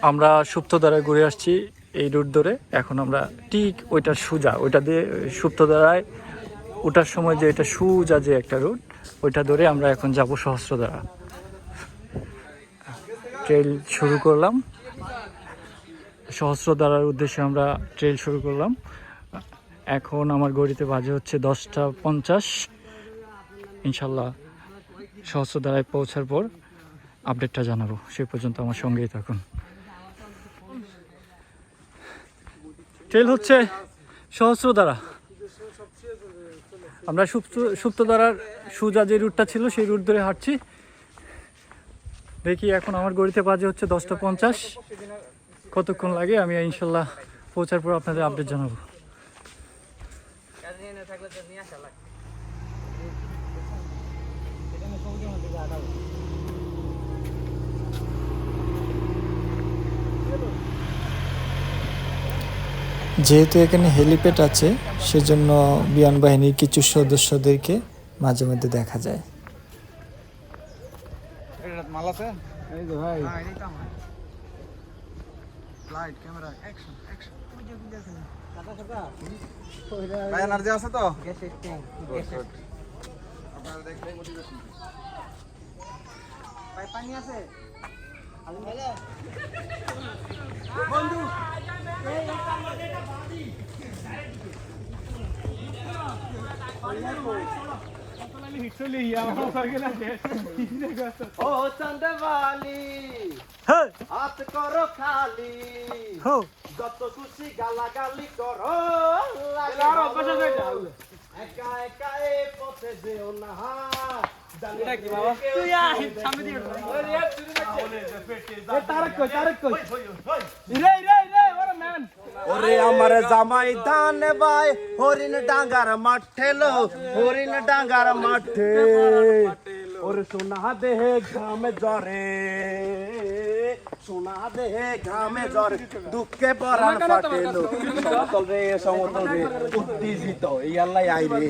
আমরা সুপ্তধারায় ঘুরে আসছি এই রুট ধরে। এখন আমরা ঠিক ওইটা সোজা, ওইটা দিয়ে সুপ্তধারায় ওঠার সময় যে এটা সোজা যে একটা রুট, ওইটা ধরে আমরা এখন যাব সহস্রধারা। ট্রেল শুরু করলাম, সহস্রধারার উদ্দেশ্যে আমরা ট্রেল শুরু করলাম। এখন আমার ঘড়িতে বাজে হচ্ছে 10:50। ইনশাল্লাহ সহস্রধারায় পৌঁছার পর আপডেটটা জানাবো। সে পর্যন্ত আমার সঙ্গেই থাকুন। ট্রেল হচ্ছে সহস্রধারা। আমরা সুপ্তধারার সোজা যে রুটটা ছিল সেই রুট ধরে হাঁটছি। দেখি এখন আমার ঘড়িতে বাজে হচ্ছে 10:50। কতক্ষণ লাগে আমি ইনশাল্লাহ পৌঁছার পর আপনাদের আপডেট জানাবো। যেহেতু এখানে হেলিপ্যাড আছে, সেজন্য বিমান বাহিনীর কিছু সদস্যদেরকে মাঝে মধ্যে দেখা যায়। মাল আছে এই যে ভাই লাইট ক্যামেরা অ্যাকশন অ্যাকশন ভাই এনার্জি আছে তো আপনারা দেখলে মোটিভেশন ভাই পানি আছে বন্ধু ও চন্দ্রবালি হাত করো খালি যত খুশি গালাগালি করো একা একা এ পথে যেও না ওরে আমার জামাই দান ভাই হরিণ ডাঙ্গার মাঠে লো হরিণ ডাঙ্গার মাঠে ওরে সোনা দেহে ঘামে জ্বরে সোনা দেহে ঘামে জ্বরে দুঃখে পরাণ ফাটেলো সমতল রে সমতল রে উত্তেজিত এই আল্লাহ আই রে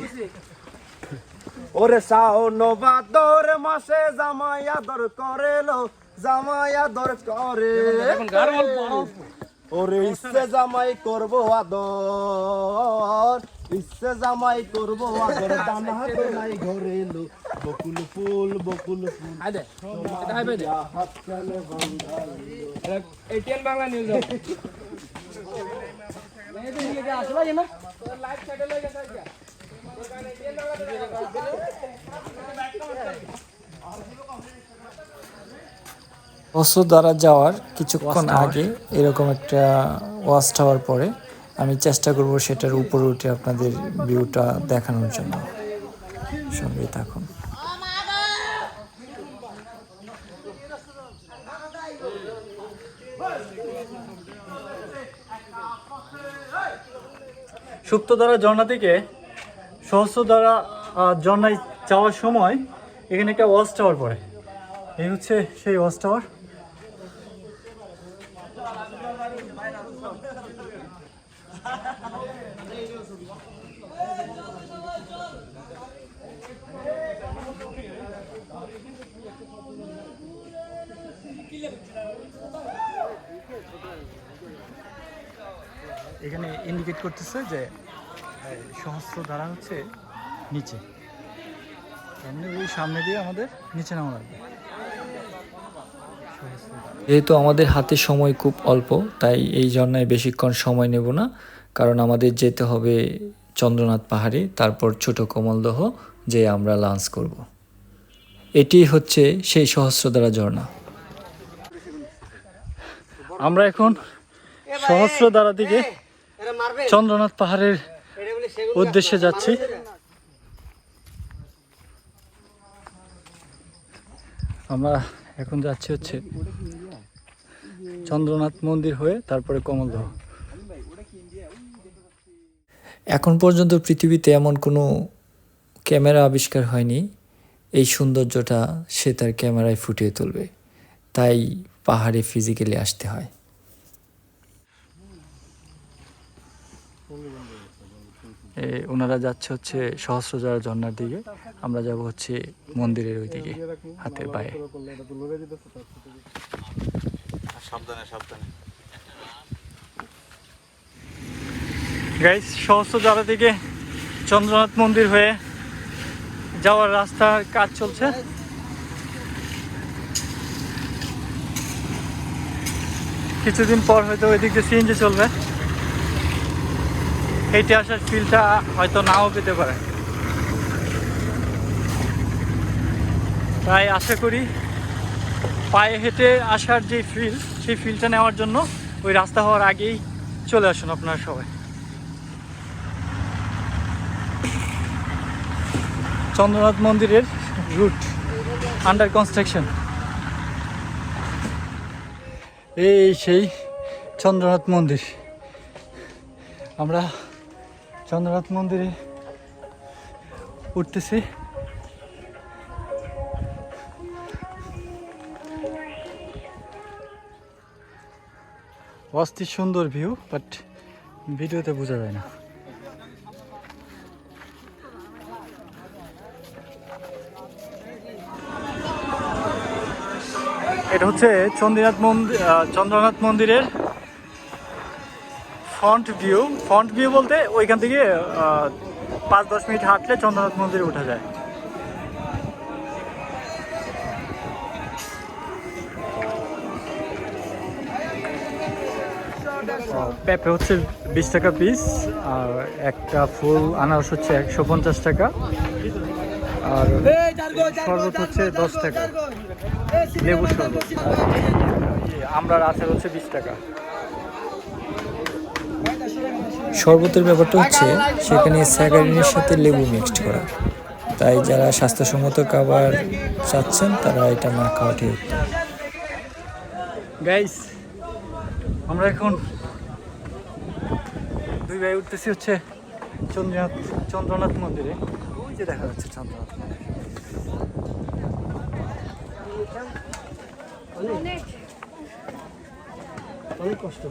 ওরে শাওন ভাদর মাসে জামাই আদর করেলো জামাই আদর করে ওরে ইচ্ছে জামাই করবো আদর ইচ্ছে জামাই করবো আদর দানা হাতে নাই ঘরে এলো বকুল ফুল এটিএন বাংলা নিউজ আসলে না লাইভ চ্যানেল হয়ে গেছে সহস্রধারা যাওয়ার কিছুক্ষণ আগে এরকম একটা ওয়াচ টাওয়ার পরে আমি চেষ্টা করব সেটার উপরে উঠে আপনাদের ভিউটা দেখানোর জন্য। সঙ্গে থাকুন। সুপ্তধারা ঝর্ণা থেকে সহস্রধারা ঝর্ণায় যাওয়ার সময় এখানে একটা ওয়াচ টাওয়ার পড়ে। এই হচ্ছে সেই ওয়াচ টাওয়ার। এখানে ইন্ডিকেট করতেছে যে সহস্রধারা হচ্ছে নিচে, এমনি ওই সামনে দিয়ে আমাদের নিচে নামা লাগবে। যেহেতু আমাদের হাতে সময় খুব অল্প, তাই এই ঝর্ণায় বেশিক্ষণ সময় নেব না, কারণ আমাদের যেতে হবে চন্দ্রনাথ পাহাড়ে, তারপর ছোট কমলদহ যে আমরা লাঞ্চ করব। এটি হচ্ছে সেই সহস্রধারা ঝর্ণা। আমরা এখন সহস্রধারা দিকে চন্দ্রনাথ পাহাড়ের উদ্দেশ্যে যাচ্ছি। আমরা এখন যাচ্ছি হচ্ছে চন্দ্রনাথ মন্দির হয়ে তারপরে কমলদহ। এখন পর্যন্ত পৃথিবীতে এমন কোনো ক্যামেরা আবিষ্কার হয়নি এই সৌন্দর্যটা সে তার ক্যামেরায় ফুটিয়ে তুলবে, তাই পাহাড়ে ফিজিক্যালি আসতে হয়। ওনারা যাচ্ছে হচ্ছে সহস্রধারা ঝর্ণার দিকে, আমরা যাব হচ্ছে মন্দিরের ওই দিকে হাতের বায়ে। গাইস সহস্রধারা থেকে চন্দ্রনাথ মন্দির হয়ে যাওয়ার রাস্তার কাজ চলছে। কিছুদিন পর হয়তো ওই দিক দিয়ে সিএনজি চলবে, হেঁটে আসার ফিলটা হয়তো নাও পেতে পারে। তাই আশা করি পায়ে হেঁটে আসার যে ফিল, সেই ফিলটা নেওয়ার জন্য ওই রাস্তা হওয়ার আগেই চলে আসুন আপনারা সবাই। চন্দ্রনাথ মন্দিরের রুট আন্ডার কনস্ট্রাকশন। এই সেই চন্দ্রনাথ মন্দির। আমরা চন্দ্রনাথ মন্দিরে উঠতেছি। অস্থির সুন্দর ভিউ, বাট ভিডিওতে বোঝা যায় না। এটা হচ্ছে চন্দ্রনাথ মন্দিরের ফ্রন্ট ভিউ। ফ্রন্ট ভিউ বলতে ওইখান থেকে 5-10 মিনিট হাঁটলে চন্দ্রনাথ মন্দিরে ওঠা যায়। পেঁপে হচ্ছে 20 টাকা পিস, আর একটা ফুল আনারস হচ্ছে 150 টাকা, আর শরবত হচ্ছে 10 টাকা, লেবুর শরবত। আমরার আচার হচ্ছে 20 টাকা। শরবতের ব্যাপারটা হচ্ছে সেখানে স্যাকারিনের সাথে লেবু মিক্সড করা, তাই যারা স্বাস্থ্যসম্মত খাবার চাচ্ছেন তারা এটা না খাওয়া ঠিক। গাইস আমরা এখন দুই ভাই উঠতেছি হচ্ছে চন্দ্রনাথ মন্দিরে। ওই যে দেখা যাচ্ছে চন্দ্রনাথ মন্দির। অনেক কষ্ট।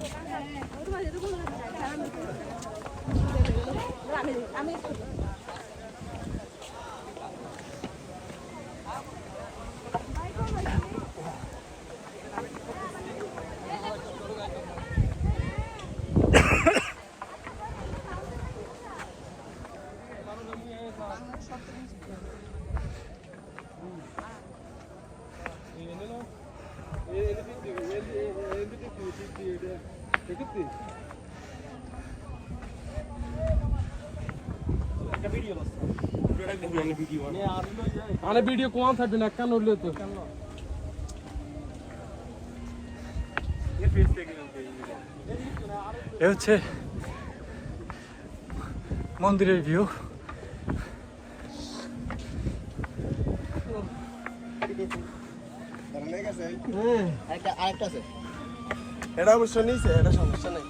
আরে ভিডিও কোন থাকবে না কেন উঠলে তো এ হচ্ছে মন্দিরের ভিউ। এটা অবশ্য নিয়েছে, এটা সমস্যা নেই।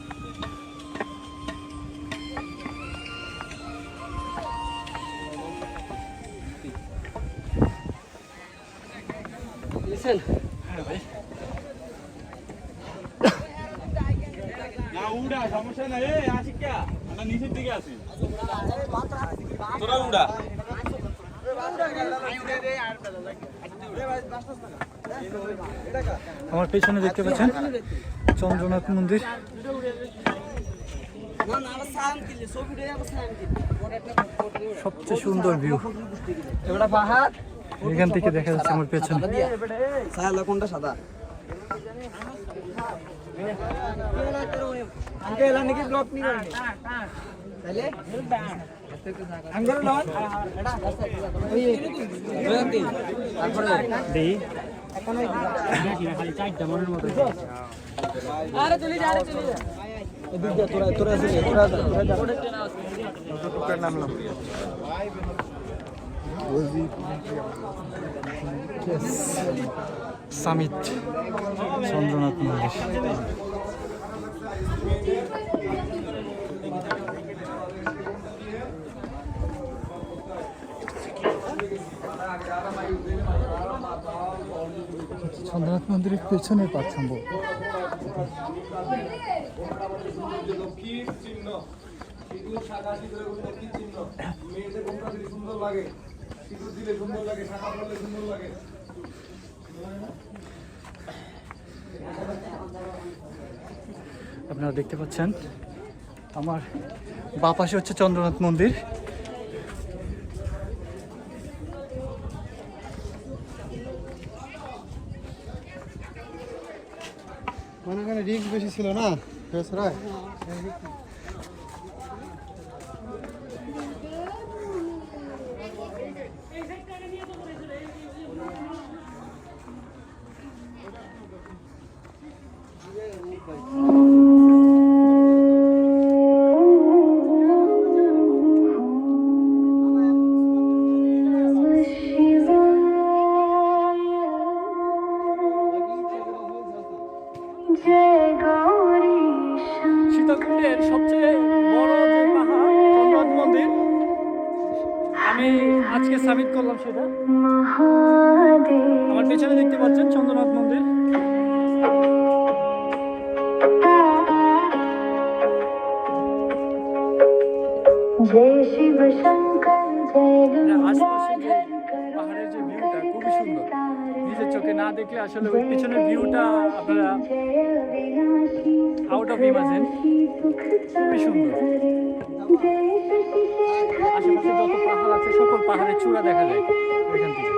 সমস্যা নাই আশিকা আমরা নিচের দিকে আছি তোরা উড়া আমার পেছনে দেখতে পাচ্ছেন চন্দ্রনাথ মন্দির। সবচেয়ে সুন্দর ভিউ এখান থেকে দেখা যাচ্ছে আমার পেছনে। কোনটা সাদা? সামিট চন্দ্রনাথ মন্দির। চন্দ্রনাথ মন্দিরের পেছনের পাচ্ছন্দ আপনারা দেখতে পাচ্ছেন আমার বাঁ পাশে হচ্ছে চন্দ্রনাথ মন্দির। মানে এখানে রিস্ক বেশি ছিল না ফেসরায়। সীতাকুণ্ডের সবচেয়ে বড় যে পাহাড় চন্দ্রনাথ মন্দির, আমি আজকে সাবমিট করলাম সেটা। আমার পেছনে দেখতে পাচ্ছেন চন্দ্রনাথ মন্দির। আশপাশে যে পাহাড়ের যে ভিউটা খুবই সুন্দর, নিজের চোখে না দেখলে আসলে ওই পিছনের ভিউটা আপনারা আউট অফ ইমাজিন, খুবই সুন্দর। আশেপাশে যত পাহাড় আছে সকল পাহাড়ের চূড়া দেখা যায় ওইখান থেকে।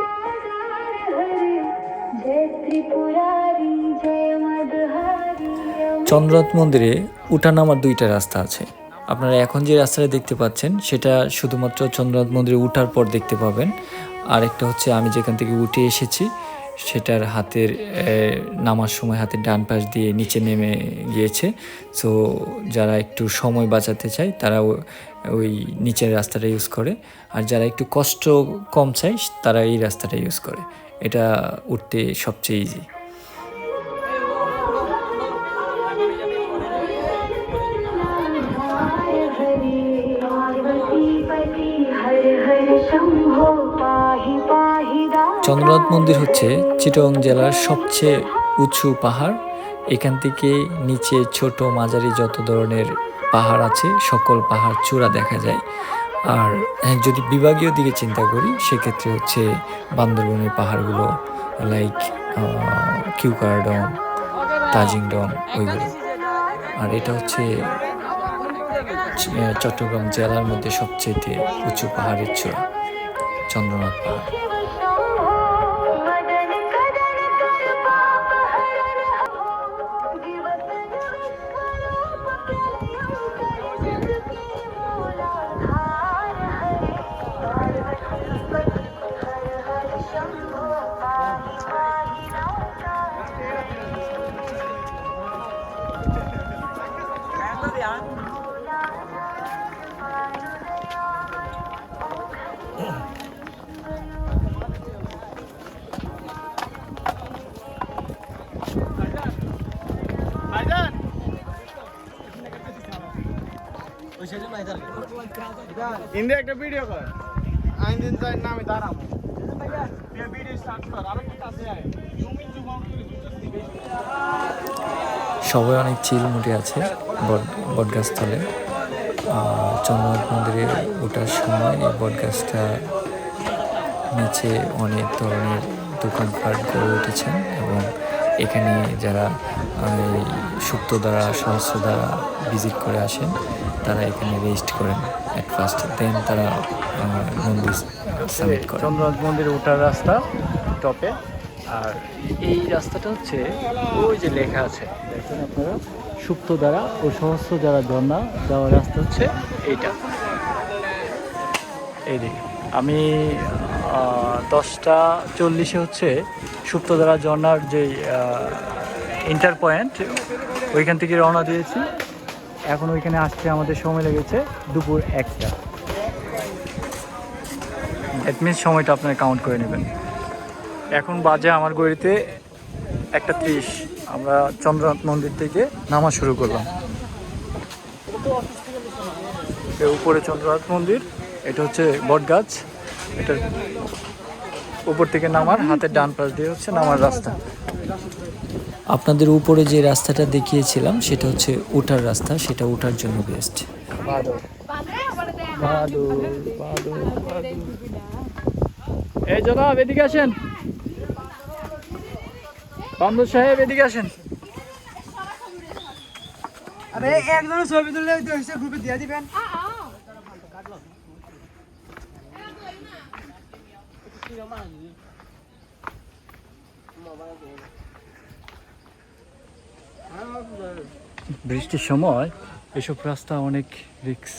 চন্দ্রনাথ মন্দিরে উঠানামার দুইটা রাস্তা আছে। আপনারা এখন যে রাস্তাটা দেখতে পাচ্ছেন সেটা শুধুমাত্র চন্দ্রনাথ মন্দিরে উঠার পর দেখতে পাবেন। আরেকটা হচ্ছে আমি যেখান থেকে উঠে এসেছি সেটার হাতের নামার সময় হাতের ডান পাশ দিয়ে নিচে নেমে গিয়েছে। সো যারা একটু সময় বাঁচাতে চায় তারা ওই নিচের রাস্তাটা ইউজ করে, আর যারা একটু কষ্ট কম চায় তারা এই রাস্তাটা ইউজ করে। এটা উঠতে সবচেয়ে ইজি। চন্দ্রনাথ মন্দির হচ্ছে চিটাগং জেলার সবচেয়ে উঁচু পাহাড়। এখান থেকে নিচে ছোট মাঝারি যত ধরনের পাহাড় আছে সকল পাহাড় চূড়া দেখা যায়। আর যদি বিভাগীয় দিকে চিন্তা করি সেক্ষেত্রে হচ্ছে বান্দরবনের পাহাড়গুলো, লাইক কিউকারডং, তাজিংডং, ওইগুলো। আর এটা হচ্ছে চট্টগ্রাম জেলার মধ্যে সবচেয়ে উঁচু পাহাড়ের চূড়া চন্দ্রনাথ পাহাড়। ইন্ডিয়া একটা ভিডিও কর, আইন দিন যাই না আমি দাঁড়াবো ভিডিও স্টার্ট কর। আরো কি কাছে আয় সবাই অনেক চিল মুডে আছে বটগাছতলে। চন্দ্রনাথ মন্দিরে ওঠার সময় এই বটগাছটা নিচে অনেক ধরনের দোকানপাট গড়ে উঠেছেন এবং এখানে যারা সুপ্ত দ্বারা সহস্র দ্বারা ভিজিট করে আসেন তারা এখানে রেস্ট করেন অ্যাট ফার্স্ট, দেন তারা মন্দির সামিট করেন। চন্দ্রনাথ মন্দিরে ওঠার রাস্তা টপে, আর এই রাস্তাটা হচ্ছে ওই যে লেখা আছে দেখেন আপনারা, সুপ্ত দ্বারা ও সহস্র দ্বারা ঝর্ণা যাওয়ার রাস্তা হচ্ছে এইটা। এই দিকে আমি 10:40 হচ্ছে সুপ্ত দ্বারা ঝর্ণার যে ইন্টার পয়েন্ট ওইখান থেকে রওনা দিয়েছি। এখন ওইখানে আসতে আমাদের সময় লেগেছে দুপুর 1টা। দ্যাট মিনস সময়টা আপনারা কাউন্ট করে নেবেন। এখন বাজে আমার ঘড়িতে 1:30। আমরা চন্দ্রনাথ মন্দির থেকে নামা শুরু করলাম। উপরে চন্দ্রনাথ মন্দির, এটা হচ্ছে বটগাছ, এটার উপর থেকে নামার হাতের ডান পাশ দিয়ে হচ্ছে নামার রাস্তা। আপনাদের উপরে যে রাস্তাটা দেখিয়েছিলাম সেটা হচ্ছে ওঠার রাস্তা, সেটা ওঠার জন্য বেস্ট। এই জনাব এদিকে আসেন। বান্দর সাহেব এদিকে আসেন। আরে একজন ছবি তুললে হইছে গ্রুপে দিয়ে দিবেন। বৃষ্টির সময় এসব রাস্তা অনেক রিস্ক।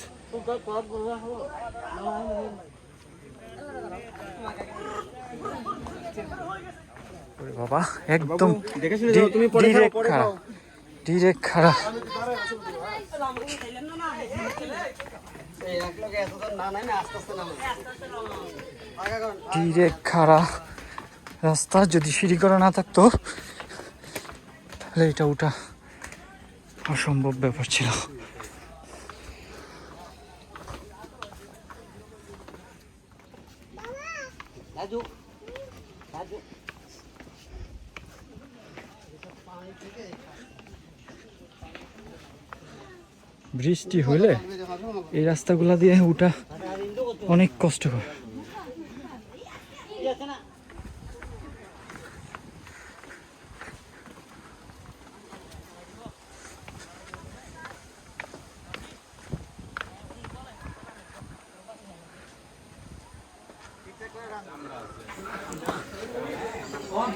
বাবা একদম ডিরেক্ট খাড়া। ডিরেক্ট খাড়া রাস্তা, যদি সিঁড়ি করা না থাকতো তাহলে এটা ওটা অসম্ভব ব্যাপার ছিল। বৃষ্টি হলে এই রাস্তাগুলা দিয়ে ওঠা অনেক কষ্টকর।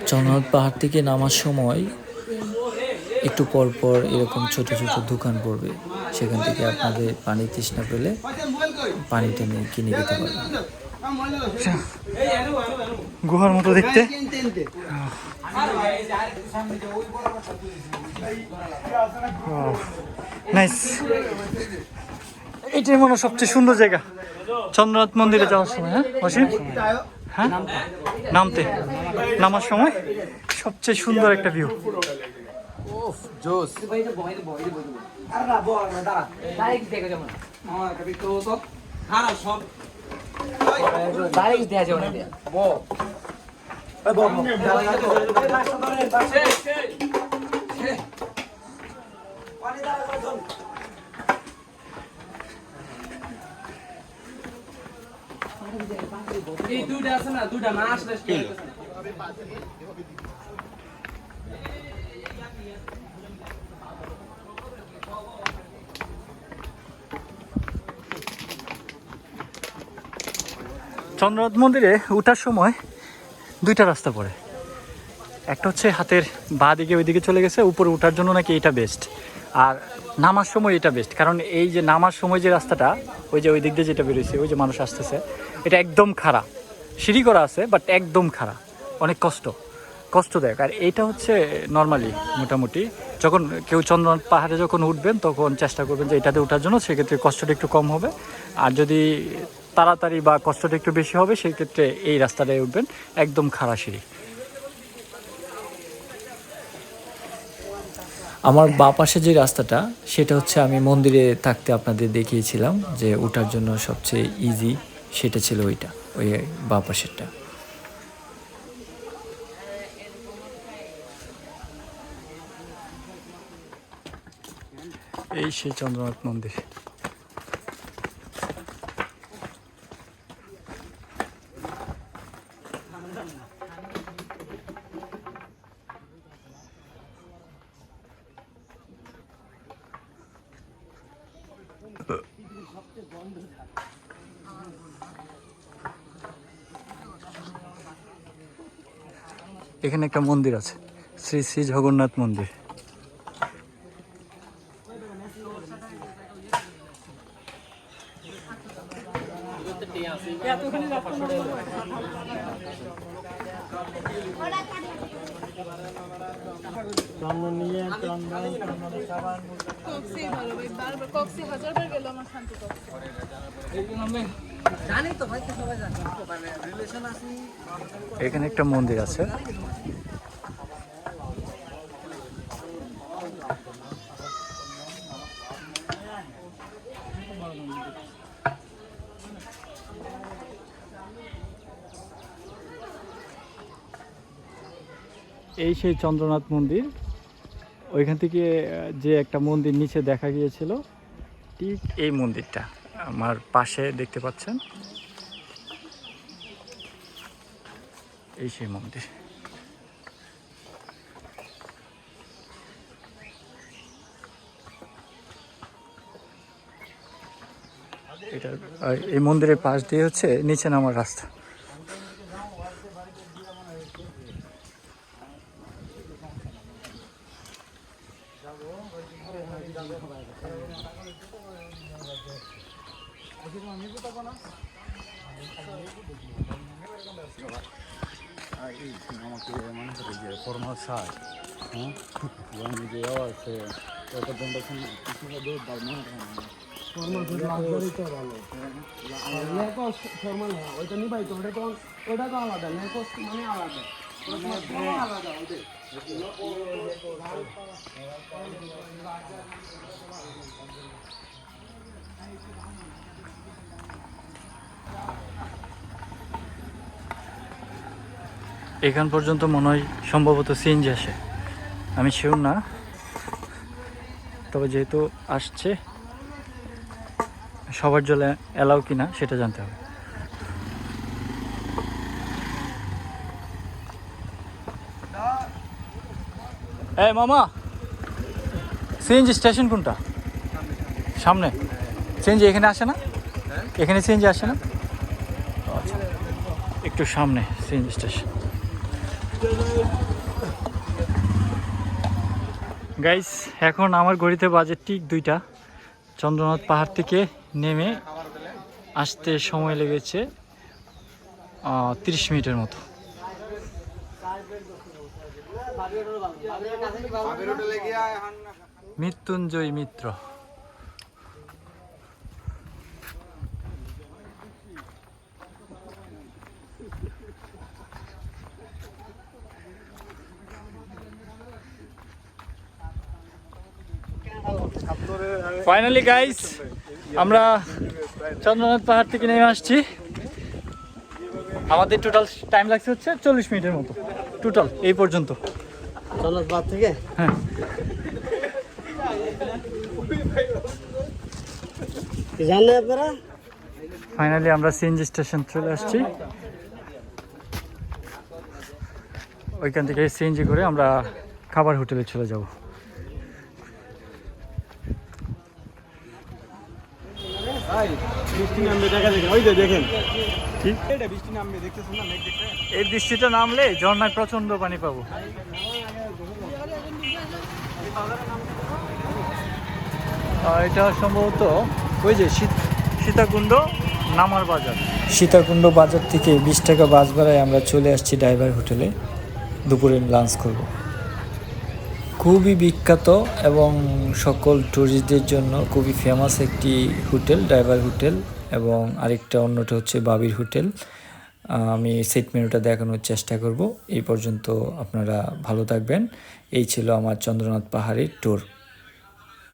চন্দ্রনাথ পাহাড় থেকে নামার সময় একটু পর পর এরকম ছোট ছোট দোকান পড়বে, সেখান থেকে আপনাদের পানি তৃষ্ণা পেলে পানিটা নিয়ে কিনে খেতে পারবেন। গুহার মতো দেখতে। নাইস। এটাই মনে হয় সবচেয়ে সুন্দর জায়গা চন্দ্রনাথ মন্দিরে যাওয়ার সময়। হ্যাঁ অসীম, হ্যাঁ নামার সময় সবচেয়ে সুন্দর একটা ভিউ। এই দুইটা আছে না, দুইটা না আসলে চন্দ্রনাথ মন্দিরে ওঠার সময় দুইটা রাস্তা পড়ে। একটা হচ্ছে হাতের বাঁ দিকে ওইদিকে চলে গেছে, উপরে ওঠার জন্য নাকি এটা বেস্ট, আর নামার সময় এটা বেস্ট। কারণ এই যে নামার সময় যে রাস্তাটা, ওই যে ওই দিক দিয়ে যেটা বেরোইছে, ওই যে মানুষ আসতেছে, এটা একদম খাড়া, সিঁড়ি করা আছে বাট একদম খাড়া, অনেক কষ্টদায়ক। আর এইটা হচ্ছে নর্মালি মোটামুটি যখন কেউ চন্দ্রনাথ পাহাড়ে যখন উঠবেন তখন চেষ্টা করবেন যে এটাতে ওঠার জন্য, সেক্ষেত্রে কষ্টটা একটু কম হবে। আর যদি তাড়াতাড়ি বা কষ্টটা একটু বেশি হবে সেই ক্ষেত্রে এই রাস্তাটায় উঠবেন, একদম খাড়া সিঁড়ি। আমার বাঁ পাশে যে রাস্তাটা, সেটা হচ্ছে আমি মন্দিরে থাকতে আপনাদের দেখিয়েছিলাম যে ওঠার জন্য সবচেয়ে ইজি, সেটা ছিল ওইটা, ওই বাঁ পাশেরটা। এই সেই চন্দ্রনাথ মন্দির। এখানে একটা মন্দির আছে, শ্রী শ্রী জগন্নাথ মন্দির। এখানে একটা মন্দির আছে। এই সেই চন্দ্রনাথ মন্দির। ওইখান থেকে যে একটা মন্দির নিচে দেখা গিয়েছিল, ঠিক এই মন্দিরটা আমার পাশে দেখতে পাচ্ছেন, এই সেই মন্দির। এটা এই মন্দিরের পাশ দিয়ে হচ্ছে নিচে নামার রাস্তা। ওইটা নিবাই তো ওটা তো আলাদা নেকোস মানে আলাদা আলাদা ওদের এখান পর্যন্ত মনে হয় সম্ভবত সিএনজি আসে, আমি শিওর না, তবে যেহেতু আসছে সবার জন্য অ্যালাউ কিনা সেটা জানতে হবে। এই মামা, সিএনজি স্টেশন কোনটা? সামনে সিএনজি এখানে আসে না? এখানে সিএনজি আসে না? আচ্ছা, একটু সামনে সিএনজি স্টেশন। গাইস, এখন আমার ঘড়িতে বাজে ঠিক 2টা। চন্দ্রনাথ পাহাড় থেকে নেমে আসতে সময় লেগেছে 30 মিনিটের মতো। মৃত্যুঞ্জয় মিত্র। ফাইনালি গাইস, আমরা চন্দ্রনাথ পাহাড় থেকে নেমে আসছি। আমাদের টোটাল টাইম লাগছে হচ্ছে 40 মিনিটের মতো টোটাল এই পর্যন্ত। চন্দ্রনাথ পাহাড় থেকে হ্যাঁ, জানেন আপনারা? ফাইনালি আমরা সিএনজি স্টেশন চলে আসছি। ওইখান থেকে সিএনজি করে আমরা খাবার হোটেলে চলে যাব। বৃষ্টি নামবে দেখা দেখেন, ওই যে দেখেন কি এটা বৃষ্টি নামবে, দেখতেছেন না মেঘ দেখতে? এই বৃষ্টিটা নামলে ঝর্ণায় প্রচন্ড পানি পাবো। এটা সম্ভবত ওই যে সীতাকুণ্ড নামার বাজার। সীতাকুণ্ড বাজার থেকে 20 টাকা বাস ভাড়ায় আমরা চলে আসছি ড্রাইভার হোটেলে দুপুরে লাঞ্চ করব। খুবই বিখ্যাত এবং সকল ট্যুরিস্টদের জন্য খুবই ফেমাস একটি হোটেল, ড্রাইভার হোটেল, এবং আরেকটা অন্যটা হচ্ছে বাবির হোটেল। আমি সেট মেনুটা দেখানোর চেষ্টা করব। এই পর্যন্ত আপনারা ভালো থাকবেন। এই ছিল আমার চন্দ্রনাথ পাহাড়ের ট্যুর।